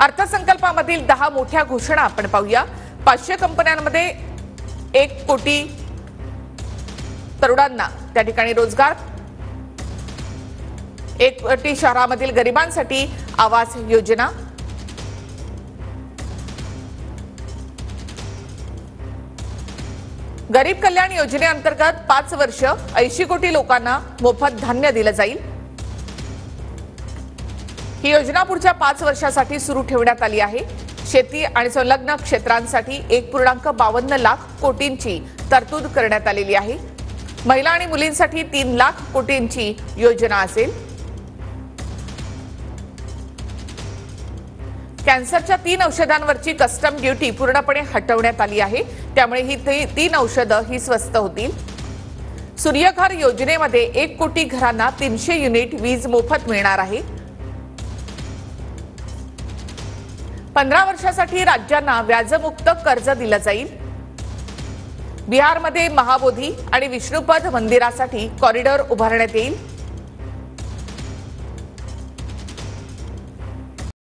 अर्थसंकल्पामधील 10 मोठ्या घोषणा आपण पाहूया। 500 कंपन्यांमध्ये 1 कोटी तरुणांना त्या ठिकाणी रोजगार, 1 कोटी शहरामधील गरिबांसाठी आवास योजना, गरीब कल्याण योजनेअंतर्गत 5 वर्ष 80 कोटी लोकांना मोफत धान्य दिलं जाईल। ही योजना पुढच्या 5 वर्षासाठी सुरू ठेवण्यात आली आहे। शेती आणि संलग्न क्षेत्रांसाठी 1.52 लाख कोटींची तरतूद करण्यात आलेली आहे। महिला आणि मुलींसाठी 3 लाख कोटींची योजना असेल। कॅन्सरच्या 3 औषधांवरची कस्टम ड्युटी पूर्णपणे हटवण्यात आली आहे, त्यामुळे ही 3 औषधं ही स्वस्त होतील। सूर्यघर योजनेमध्ये 1 कोटी घरांना 300 युनिट वीज मोफत मिळणार आहे। 15 वर्षासाठी राज्यांना व्याजमुक्त कर्ज दिलं जाईल। बिहारमध्ये महाबोधी आणि विष्णुपद मंदिरासाठी कॉरिडॉर उभारण्यात येईल।